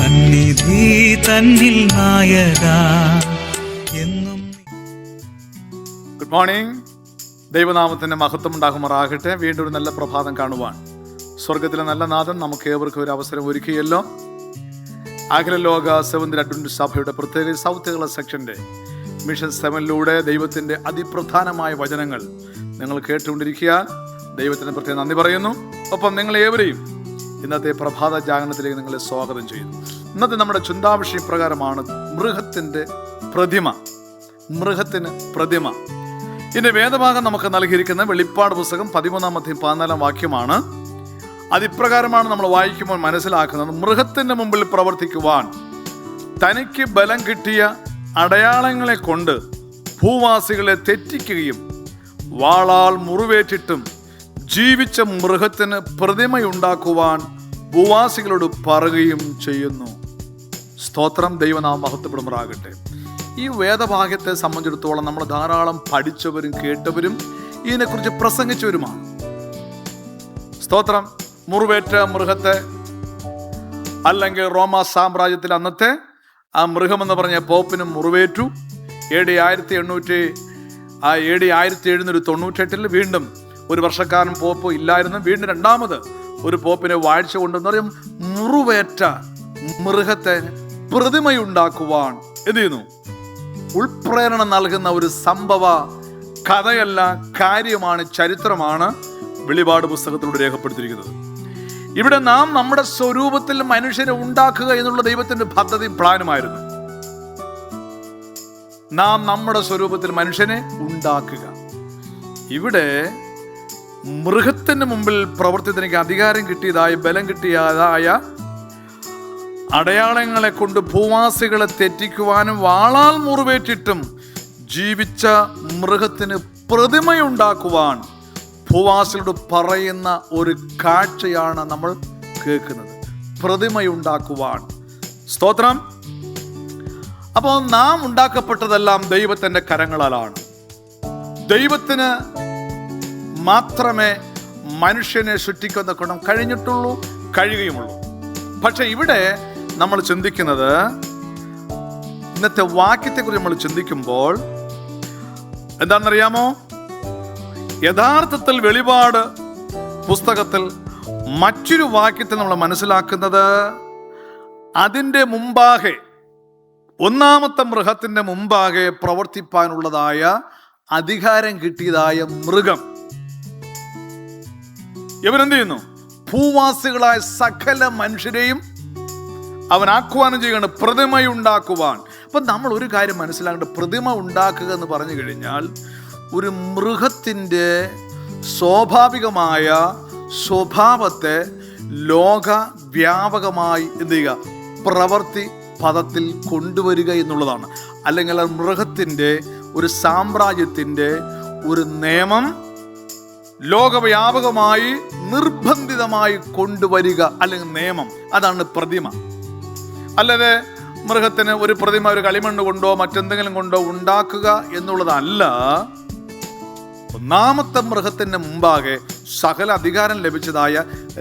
സന്നിധി തന്നിൽ നായക എന്നും. Good morning. ദൈവനാമത്തിന്റെ മഹത്വം ഉണ്ടാകുമാറാകട്ടെ. വീണ്ടും ഒരു നല്ല പ്രഭാതം കാണുവാൻ സ്വർഗത്തിലെ നല്ല നാഥൻ നമുക്ക് ഏവർക്കും ഒരു അവസരം ഒരുക്കിയല്ലോ. അഖില ലോക സെവന്ത് അഡ്വന്റിസ്റ്റ് സഭയുടെ പ്രത്യേക സൗത്ത് കേരള സെക്ഷന്റെ മിഷൻ 7 ദൈവത്തിന്റെ അതിപ്രധാനമായ വചനങ്ങൾ നിങ്ങൾ കേട്ടുകൊണ്ടിരിക്കുക. ദൈവത്തിന് പ്രത്യേകം നന്ദി പറയുന്നു. ഒപ്പം നിങ്ങൾ ഏവരെയും ഇന്നത്തെ പ്രഭാത ജാഗരണത്തിലേക്ക് നിങ്ങളെ സ്വാഗതം ചെയ്യുന്നു. ഇന്നത്തെ നമ്മുടെ ചിന്താവിഷയ പ്രകാരമാണ് മൃഗത്തിന്റെ പ്രതിമ. മൃഗത്തിന് പ്രതിമ. ഇതിന്റെ വേദഭാഗം നമുക്ക് നൽകിയിരിക്കുന്ന വെളിപ്പാട് പുസ്തകം 13-14 അതിപ്രകാരമാണ് നമ്മൾ വായിക്കുമ്പോൾ മനസ്സിലാക്കുന്നത്. മൃഗത്തിന്റെ മുമ്പിൽ പ്രവർത്തിക്കുവാൻ തനിക്ക് ബലം കിട്ടിയ അടയാളങ്ങളെ കൊണ്ട് ഭൂവാസികളെ തെറ്റിക്കുകയും വാളാൽ മുറിവേറ്റിട്ടും ജീവിച്ച മൃഗത്തിന് പ്രതിമയുണ്ടാക്കുവാൻ ഭൂവാസികളോട് പറയുകയും ചെയ്യുന്നു. സ്തോത്രം. ദൈവനാമം മഹത്വപ്പെടുമാറാകട്ടെ. ഈ വേദഭാഗ്യത്തെ സംബന്ധിച്ചിടത്തോളം നമ്മൾ ധാരാളം പഠിച്ചവരും കേട്ടവരും ഇതിനെക്കുറിച്ച് പ്രസംഗിച്ചവരുമാണ്. സ്തോത്രം. മുറിവേറ്റ മൃഗത്തെ, അല്ലെങ്കിൽ റോമ സാമ്രാജ്യത്തിൽ അന്നത്തെ ആ മൃഗമെന്ന് പറഞ്ഞ പോപ്പിനും മുറിവേറ്റു. AD 1798 വീണ്ടും ഒരു വർഷക്കാരൻ പോപ്പ് ഇല്ലായിരുന്നു. വീണ്ടും രണ്ടാമത് ഒരു പോപ്പിനെ വാഴ്ച കൊണ്ടെന്ന് പറയും മുറിവേറ്റ മൃഗത്തെ പ്രതിമയുണ്ടാക്കുവാൻ എന്ത് ചെയ്യുന്നു? ഉൾപ്രേരണ നൽകുന്ന ഒരു സംഭവ കഥയല്ല, കാര്യമാണ്, ചരിത്രമാണ് വെളിപാട് പുസ്തകത്തിലൂടെ രേഖപ്പെടുത്തിയിരിക്കുന്നത്. ഇവിടെ നാം നമ്മുടെ സ്വരൂപത്തിൽ മനുഷ്യനെ ഉണ്ടാക്കുക എന്നുള്ള ദൈവത്തിന്റെ പദ്ധതി പ്ലാനുമായിരുന്നു. നാം നമ്മുടെ സ്വരൂപത്തിൽ മനുഷ്യനെ ഉണ്ടാക്കുക. ഇവിടെ മൃഗത്തിന് മുമ്പിൽ പ്രവർത്തിക്ക് അധികാരം കിട്ടിയതായ, ബലം കിട്ടിയതായ അടയാളങ്ങളെ കൊണ്ട് ഭൂവാസികളെ തെറ്റിക്കുവാനും വാളാൽ മുറിവേറ്റിട്ടും ജീവിച്ച മൃഗത്തിന് പ്രതിമയുണ്ടാക്കുവാൻ ഭൂവാസികളോട് പറയുന്ന ഒരു കാഴ്ചയാണ് നമ്മൾ കേൾക്കുന്നത്. പ്രതിമയുണ്ടാക്കുവാൻ. സ്തോത്രം. അപ്പോൾ നാം ഉണ്ടാക്കപ്പെട്ടതെല്ലാം ദൈവത്തിന്റെ കരങ്ങളാലാണ്. ദൈവത്തിന് മാത്രമേ മനുഷ്യനെ സൃഷ്ടിക്കുന്ന ഗുണം കഴിഞ്ഞിട്ടുള്ളൂ, കഴിയുകയുമുള്ളൂ. പക്ഷെ ഇവിടെ നമ്മൾ ചിന്തിക്കുന്നത്, ഇന്നത്തെ വാക്യത്തെക്കുറിച്ച് നമ്മൾ ചിന്തിക്കുമ്പോൾ എന്താണെന്നറിയാമോ? യഥാർത്ഥത്തിൽ വെളിപാട് പുസ്തകത്തിൽ മറ്റൊരു വാക്യത്തിൽ നമ്മൾ മനസ്സിലാക്കുന്നത്, അതിൻ്റെ മുമ്പാകെ, ഒന്നാമത്തെ മൃഗത്തിന്റെ മുമ്പാകെ പ്രവർത്തിപ്പാനുള്ളതായ അധികാരം കിട്ടിയതായ മൃഗം ഇവരെന്ത് ചെയ്യുന്നു? ഭൂവാസികളായ സകല മനുഷ്യരെയും അവൻ ആഹ്വാനം ചെയ്യുകയാണ് പ്രതിമയുണ്ടാക്കുവാൻ. അപ്പൊ നമ്മൾ ഒരു കാര്യം മനസ്സിലാക്കേണ്ടത്, പ്രതിമ ഉണ്ടാക്കുക എന്ന് പറഞ്ഞു കഴിഞ്ഞാൽ ഒരു മൃഗത്തിൻ്റെ സ്വാഭാവികമായ സ്വഭാവത്തെ ലോകവ്യാപകമായി എന്ത് ചെയ്യുക? പ്രവൃത്തി പദത്തിൽ കൊണ്ടുവരിക എന്നുള്ളതാണ്. അല്ലെങ്കിൽ മൃഗത്തിൻ്റെ ഒരു സാമ്രാജ്യത്തിൻ്റെ ഒരു നിയമം ലോകവ്യാപകമായി നിർബന്ധിതമായി കൊണ്ടുവരിക, അല്ലെങ്കിൽ നിയമം. അതാണ് പ്രതിമ. അല്ലാതെ മൃഗത്തിന് ഒരു പ്രതിമ ഒരു കളിമണ്ണ് കൊണ്ടോ മറ്റെന്തെങ്കിലും കൊണ്ടോ ഉണ്ടാക്കുക എന്നുള്ളതല്ല. ഒന്നാമത്തെ മൃഗത്തിന്റെ മുമ്പാകെ സകല അധികാരം ലഭിച്ചതായ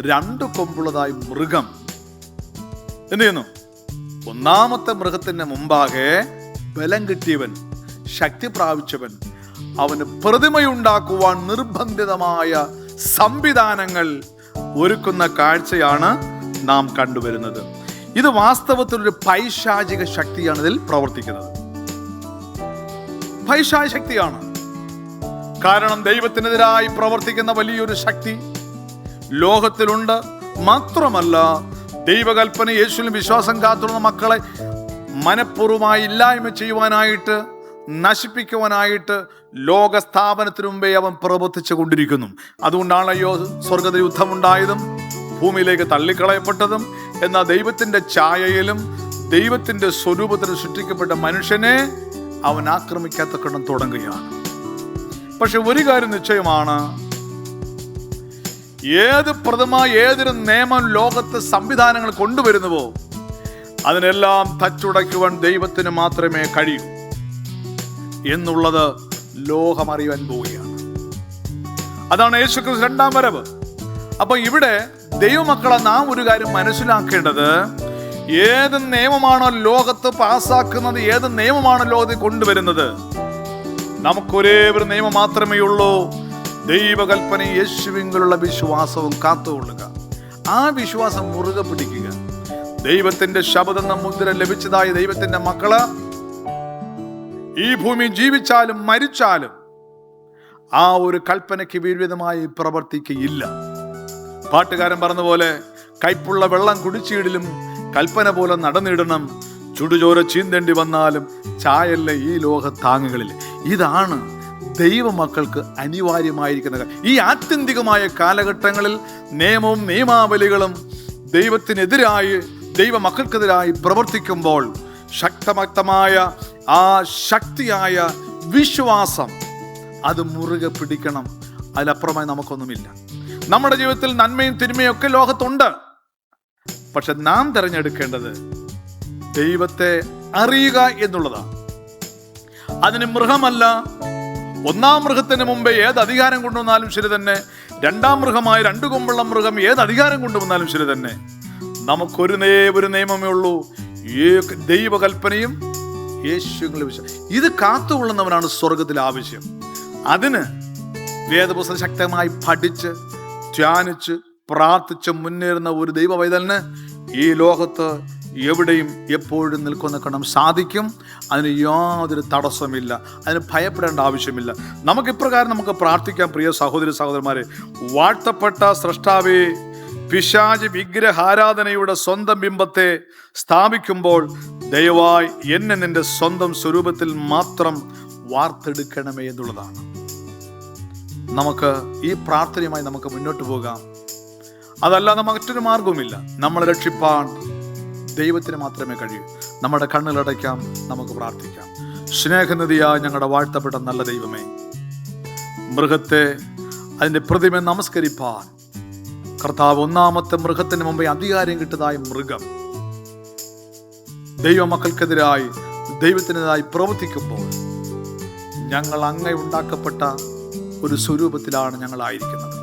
2 കൊമ്പുള്ളതായ മൃഗം എന്ത് ചെയ്യുന്നു? ഒന്നാമത്തെ മൃഗത്തിന്റെ മുമ്പാകെ ബലം കിട്ടിയവൻ, ശക്തി പ്രാപിച്ചവൻ, അവന് പ്രതിമയുണ്ടാക്കുവാൻ നിർബന്ധിതമായ സംവിധാനങ്ങൾ ഒരുക്കുന്ന കാഴ്ചയാണ് നാം കണ്ടുവരുന്നത്. ഇത് വാസ്തവത്തിൽ ഒരു പൈശാചിക ശക്തിയാണ് ഇതിൽ പ്രവർത്തിക്കുന്നത്. പൈശാചിക ശക്തിയാണ്. കാരണം ദൈവത്തിനെതിരായി പ്രവർത്തിക്കുന്ന വലിയൊരു ശക്തി ലോകത്തിലുണ്ട്. മാത്രമല്ല, ദൈവകൽപ്പന യേശുവിൽ വിശ്വാസം കാത്തുള്ള മക്കളെ മനഃപൂർവ്വമായി ഇല്ലായ്മ ചെയ്യുവാനായിട്ട്, നശിപ്പിക്കുവാനായിട്ട് ലോക സ്ഥാപനത്തിനു മുമ്പേ അവൻ പ്രവർത്തിച്ചു കൊണ്ടിരിക്കുന്നു. അതുകൊണ്ടാണ് സ്വർഗത്തിൽ യുദ്ധമുണ്ടായതും ഭൂമിയിലേക്ക് തള്ളിക്കളയപ്പെട്ടതും. എന്നാൽ ദൈവത്തിന്റെ ഛായയിലും ദൈവത്തിന്റെ സ്വരൂപത്തിലും സൃഷ്ടിക്കപ്പെട്ട മനുഷ്യനെ അവൻ ആക്രമിക്കാത്തക്കണം തുടങ്ങുകയാണ്. പക്ഷെ ഒരു കാര്യം നിശ്ചയമാണ്, ഏത് പ്രതിമ, ഏതൊരു നിയമം ലോകത്ത് സംവിധാനങ്ങൾ കൊണ്ടുവരുന്നുവോ അതിനെല്ലാം തച്ചുടയ്ക്കുവാൻ ദൈവത്തിന് മാത്രമേ കഴിയൂ എന്നുള്ളത് ലോകമറിയാൻ പോവുകയാണ്. അതാണ് യേശുക്രിസ്തു 2ാം വരവ്. അപ്പൊ ഇവിടെ ദൈവമക്കളെ നാം ഒരു കാര്യം മനസ്സിലാക്കേണ്ടത്, ഏത് നിയമമാണോ ലോകത്ത് പാസ്സാക്കുന്നത്, ഏത് നിയമമാണോ ലോകത്തിൽ കൊണ്ടുവരുന്നത്, നമുക്കൊരേ ഒരു നിയമം മാത്രമേ ഉള്ളൂ. ദൈവകൽപ്പന യേശുവിലുള്ള വിശ്വാസവും കാത്തുകൊള്ളുക. ആ വിശ്വാസം മുറുകെ പിടിക്കുക. ദൈവത്തിന്റെ ശബ്ദം എന്ന മുദ്ര ലഭിച്ചതായ ദൈവത്തിന്റെ മക്കള് ഈ ഭൂമി ജീവിച്ചാലും മരിച്ചാലും ആ ഒരു കൽപ്പനയ്ക്ക് വിരുദ്ധമായി പ്രവർത്തിക്കുകയില്ല. പാട്ടുകാരൻ പറഞ്ഞ പോലെ, കയ്പുള്ള വെള്ളം കുടിച്ചിടിലും കൽപ്പന പോലെ നടന്നിടണം, ചുടുചോര ചീന്തേണ്ടി വന്നാലും ചായല്ല ഈ ലോക താങ്ങുകളിൽ. ഇതാണ് ദൈവമക്കൾക്ക് അനിവാര്യമായിരിക്കുന്നത്. ഈ ആത്യന്തികമായ കാലഘട്ടങ്ങളിൽ നിയമവും നിയമാവലികളും ദൈവത്തിനെതിരായി, ദൈവമക്കൾക്കെതിരായി പ്രവർത്തിക്കുമ്പോൾ ശക്തമായ ആ ശക്തിയായ വിശ്വാസം അത് മുറുകെ പിടിക്കണം. അതിലപ്പുറമായി നമുക്കൊന്നുമില്ല. നമ്മുടെ ജീവിതത്തിൽ നന്മയും തിന്മയും ഒക്കെ ലോകത്തുണ്ട്. പക്ഷെ നാം തിരഞ്ഞെടുക്കേണ്ടത് ദൈവത്തെ അറിയുക എന്നുള്ളതാണ്. അതിന് മൃഗമല്ല, ഒന്നാം മൃഗത്തിന് മുമ്പേ ഏത് അധികാരം കൊണ്ടുവന്നാലും ശരി തന്നെ, രണ്ടാം മൃഗമായ 2 കൊമ്പുള്ള മൃഗം ഏത് അധികാരം കൊണ്ടുവന്നാലും ശരി തന്നെ, നമുക്കൊരു നിയമമേ ഉള്ളൂ, ദൈവകൽപ്പനയും യേശുവിന്റെ വിശ്വാസം. ഇത് കാത്തുകൊള്ളുന്നവനാണ് സ്വർഗത്തിൽ ആവശ്യം. അതിന് വേദപുസ്തകം ശക്തമായി പഠിച്ച് ധ്യാനിച്ച് പ്രാർത്ഥിച്ച് മുന്നേറുന്ന ഒരു ദൈവവൈതലിന് ഈ ലോകത്ത് എവിടെയും എപ്പോഴും നിൽക്കുന്ന കാണാൻ സാധിക്കും. അതിന് യാതൊരു തടസ്സമില്ല. അതിന് ഭയപ്പെടേണ്ട ആവശ്യമില്ല. നമുക്കിപ്രകാരം നമുക്ക് പ്രാർത്ഥിക്കാം. പ്രിയ സഹോദരി സഹോദരന്മാരെ, വാഴ്ത്തപ്പെട്ട സ്രഷ്ടാവേ, പിശാച് വിഗ്രഹാരാധനയുടെ സ്വന്തം ബിംബത്തെ സ്ഥാപിക്കുമ്പോൾ ദയവായി എന്നെ നിന്റെ സ്വന്തം സ്വരൂപത്തിൽ മാത്രം വാർത്തെടുക്കണമേ എന്നുള്ളതാണ്. നമുക്ക് ഈ പ്രാർത്ഥനയുമായി നമുക്ക് മുന്നോട്ട് പോകാം. അതല്ലാതെ മറ്റൊരു മാർഗവുമില്ല. നമ്മളെ രക്ഷിപ്പാൻ ദൈവത്തിന് മാത്രമേ കഴിയൂ. നമ്മുടെ കണ്ണുകളടയ്ക്കാം, നമുക്ക് പ്രാർത്ഥിക്കാം. സ്നേഹനിധിയായ ഞങ്ങളുടെ വാഴ്ത്തപ്പെട്ട നല്ല ദൈവമേ, മൃഗത്തെ അതിൻ്റെ പ്രതിമ നമസ്കരിപ്പാൻ കർത്താവ് ഒന്നാമത്തെ മൃഗത്തിന് മുമ്പേ അധികാരം കിട്ടതായ മൃഗം ദൈവമക്കൾക്കെതിരായി ദൈവത്തിനെതിരായി പ്രവർത്തിക്കുമ്പോൾ ഞങ്ങൾ അങ്ങേ ഉണ്ടാക്കപ്പെട്ട ഒരു സ്വരൂപത്തിലാണ് ഞങ്ങളായിരിക്കുന്നത്.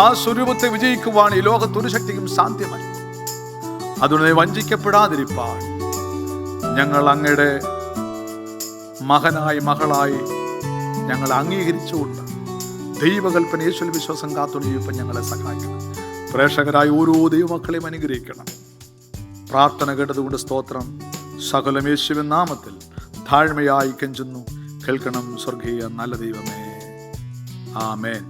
ആ സ്വരൂപത്തെ വിജയിക്കുവാൻ ഈ ലോകത്തൊരു ശക്തിക്കും സാധ്യമല്ല. അതുകൊണ്ട് വഞ്ചിക്കപ്പെടാതിരിപ്പാൻ ഞങ്ങൾ അങ്ങയുടെ മകനായി മകളായി ഞങ്ങൾ അംഗീകരിച്ചുകൊണ്ട് ദൈവകൽപ്പന യേശുവിൽ വിശ്വാസം കാത്തുകൊണ്ട് ജീവിപ്പം ഞങ്ങളെ സഹായിക്കണം. പ്രേക്ഷകരായ ഓരോ ദൈവമക്കളെയും അനുഗ്രഹിക്കണം. പ്രാർത്ഥന കേട്ടതുകൊണ്ട് സ്തോത്രം. സകലം യേശുവിൻ നാമത്തിൽ താഴ്മയായി കെഞ്ചുന്നു. കേൾക്കണം സ്വർഗീയ നല്ല ദൈവമേ. ആമേൻ.